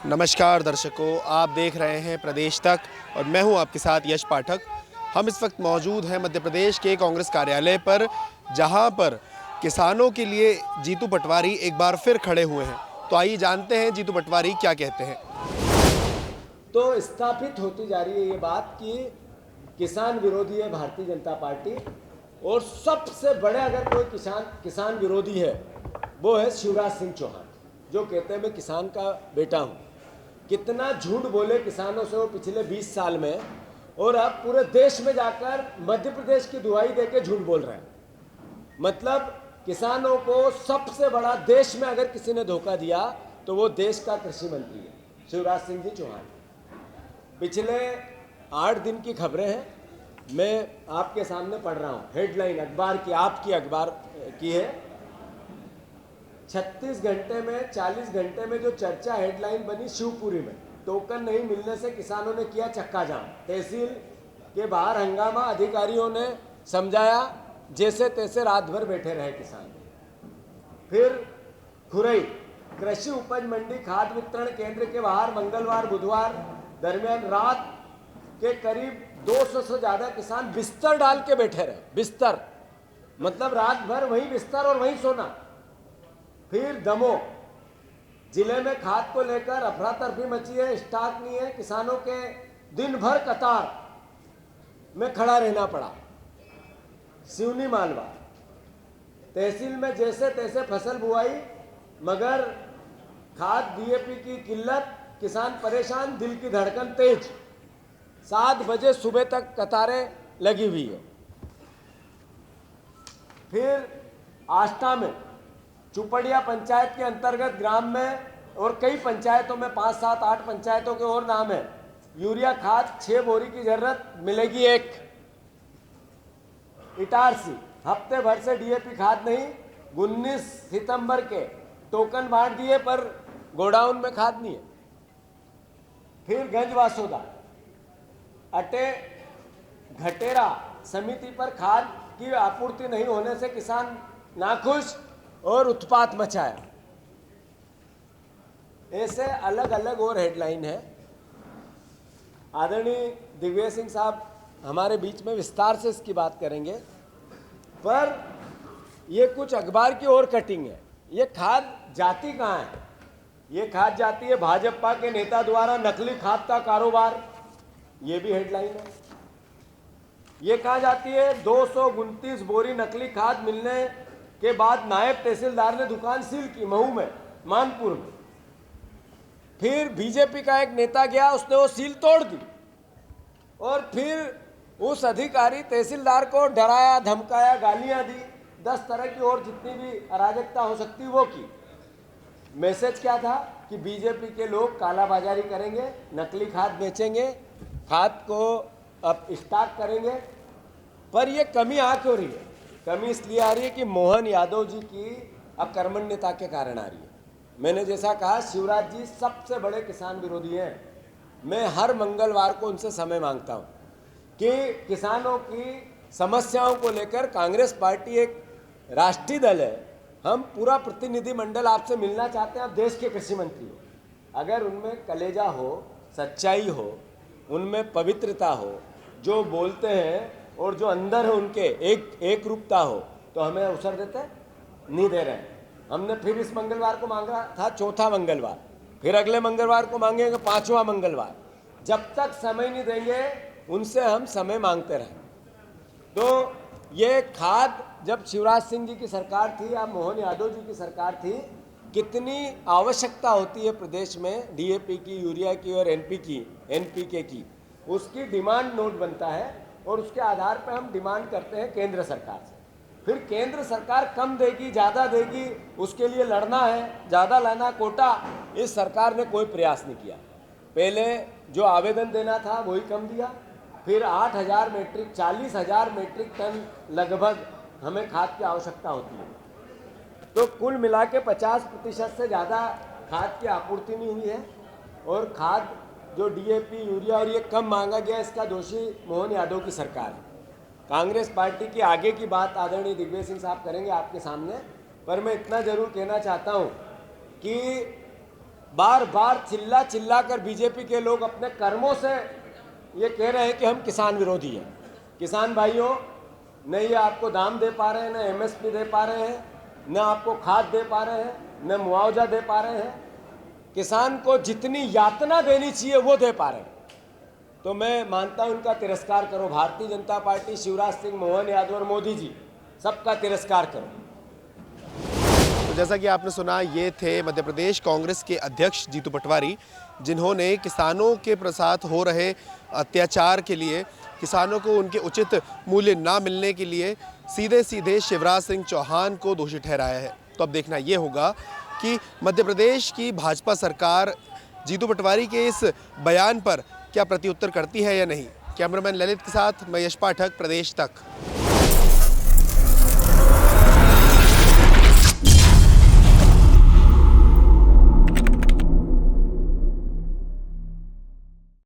नमस्कार दर्शकों, आप देख रहे हैं प्रदेश तक और मैं हूं आपके साथ यश पाठक। हम इस वक्त मौजूद हैं मध्य प्रदेश के कांग्रेस कार्यालय पर, जहां पर किसानों के लिए जीतू पटवारी एक बार फिर खड़े हुए हैं। तो आइए जानते हैं जीतू पटवारी क्या कहते हैं। तो स्थापित होती जा रही है ये बात कि किसान विरोधी है भारतीय जनता पार्टी, और सबसे बड़े अगर कोई किसान विरोधी है वो है शिवराज सिंह चौहान, जो कहते हैं मैं किसान का बेटा हूँ। कितना झूठ बोले किसानों से वो पिछले 20 साल में, और अब पूरे देश में जाकर मध्य प्रदेश की दुहाई देके झूठ बोल रहे हैं। मतलब किसानों को सबसे बड़ा देश में अगर किसी ने धोखा दिया तो वो देश का कृषि मंत्री है शिवराज सिंह जी चौहान। पिछले 8 दिन की खबरें हैं, मैं आपके सामने पढ़ रहा हूँ। हेडलाइन अखबार की, आपकी अखबार की है। 36 घंटे में 40 घंटे में जो चर्चा हेडलाइन बनी शिवपुरी में, टोकन नहीं मिलने से किसानों ने किया चक्का जाम। तहसील के बाहर हंगामा, अधिकारियों ने समझाया, जैसे तैसे रात भर बैठे रहे किसान। फिर खुरई कृषि उपज मंडी खाद वितरण केंद्र के बाहर मंगलवार बुधवार दरमियान रात के करीब 200 से ज्यादा किसान बिस्तर डाल के बैठे रहे। बिस्तर मतलब रात भर वहीं बिस्तर और वहीं सोना। फिर दमोह जिले में खाद को लेकर अफरा तफरी मची है, स्टॉक नहीं है, किसानों के दिन भर कतार में खड़ा रहना पड़ा। सिवनी मालवा तहसील में जैसे तैसे फसल बुआई, मगर खाद डीएपी की किल्लत, किसान परेशान, दिल की धड़कन तेज। 7 बजे सुबह तक कतारें लगी हुई है। फिर आष्टा में चुपड़िया पंचायत के अंतर्गत ग्राम में और कई पंचायतों में 5, 7, 8 पंचायतों के और नाम है। यूरिया खाद 6 बोरी की जरूरत, मिलेगी 1। इटारसी हफ्ते भर से डीएपी खाद नहीं, 19 सितंबर के टोकन बांट दिए पर गोडाउन में खाद नहीं है। फिर गंजवासोदा अटे घटेरा समिति पर खाद की आपूर्ति नहीं होने से किसान नाखुश और उत्पात मचाया। ऐसे अलग अलग और हेडलाइन है। आदरणीय दिग्विजय सिंह साहब हमारे बीच में विस्तार से इसकी बात करेंगे, पर ये कुछ अखबार की और कटिंग है। ये खाद जाती कहाँ है? ये खाद जाती है भाजपा के नेता द्वारा नकली खाद का कारोबार, ये भी हेडलाइन है। ये कहाँ जाती है? 229 बोरी नकली खाद मिलने के बाद नायब तहसीलदार ने दुकान सील की महू में, मानपुर में। फिर बीजेपी का एक नेता गया, उसने वो सील तोड़ दी, और फिर उस अधिकारी तहसीलदार को डराया, धमकाया, गालियां दी, 10 तरह की और जितनी भी अराजकता हो सकती वो की। मैसेज क्या था कि बीजेपी के लोग कालाबाजारी करेंगे, नकली खाद बेचेंगे, खाद को अब स्टॉक करेंगे। पर ये कमी आ क्यों रही है? कमी इसलिए आ रही है कि मोहन यादव जी की अकर्मण्यता के कारण आ रही है। मैंने जैसा कहा, शिवराज जी सबसे बड़े किसान विरोधी हैं। मैं हर मंगलवार को उनसे समय मांगता हूं कि किसानों की समस्याओं को लेकर कांग्रेस पार्टी एक राष्ट्रीय दल है, हम पूरा प्रतिनिधिमंडल आपसे मिलना चाहते हैं। आप देश के कृषि मंत्री हो, अगर उनमें कलेजा हो, सच्चाई हो, उनमें पवित्रता हो, जो बोलते हैं और जो अंदर है उनके एक रूपता हो, तो हमें अवसर देते हैं? नहीं दे रहे हैं। हमने फिर इस मंगलवार को मांगा था, 4था मंगलवार, फिर अगले मंगलवार को मांगेंगे, 5वां मंगलवार। जब तक समय नहीं देंगे उनसे हम समय मांगते रहें। तो ये खाद जब शिवराज सिंह जी की सरकार थी या मोहन यादव जी की सरकार थी, कितनी आवश्यकता होती है प्रदेश में डीएपी की, यूरिया की और एनपीके की, उसकी डिमांड नोट बनता है, और उसके आधार पर हम डिमांड करते हैं केंद्र सरकार से। फिर केंद्र सरकार कम देगी, ज़्यादा देगी, उसके लिए लड़ना है, ज़्यादा लाना कोटा, इस सरकार ने कोई प्रयास नहीं किया। पहले जो आवेदन देना था वही कम दिया। फिर 8,000 मेट्रिक 40,000 मेट्रिक टन लगभग हमें खाद की आवश्यकता होती है। तो कुल मिला के 50% से ज़्यादा खाद की आपूर्ति नहीं हुई है, और खाद जो डीएपी, यूरिया और ये कम मांगा गया, इसका दोषी मोहन यादव की सरकार है। कांग्रेस पार्टी की आगे की बात आदरणीय दिग्विजय सिंह साहब करेंगे आपके सामने, पर मैं इतना जरूर कहना चाहता हूं कि बार बार चिल्ला चिल्ला कर बीजेपी के लोग अपने कर्मों से ये कह रहे हैं कि हम किसान विरोधी हैं। किसान भाइयों, न ये आपको दाम दे पा रहे हैं, न एमएसपी दे पा रहे हैं, न आपको खाद दे पा रहे हैं, न मुआवजा दे पा रहे हैं। किसान को जितनी यातना देनी चाहिए वो दे पा रहे हैं। तो मैं मानता हूं उनका तिरस्कार करो। भारतीय जनता पार्टी, शिवराज सिंह, मोहन यादव और मोदी जी, सबका तिरस्कार करो। तो जैसा कि आपने सुना, ये थे मध्य प्रदेश कांग्रेस के अध्यक्ष जीतू पटवारी, जिन्होंने किसानों के साथ हो रहे अत्याचार के लिए, किसानों को उनके उचित मूल्य ना मिलने के लिए सीधे सीधे शिवराज सिंह चौहान को दोषी ठहराया है। तो अब देखना ये होगा कि मध्य प्रदेश की भाजपा सरकार जीतू पटवारी के इस बयान पर क्या प्रत्युत्तर करती है या नहीं। कैमरामैन ललित के साथ मैं यश पाठक, प्रदेश तक।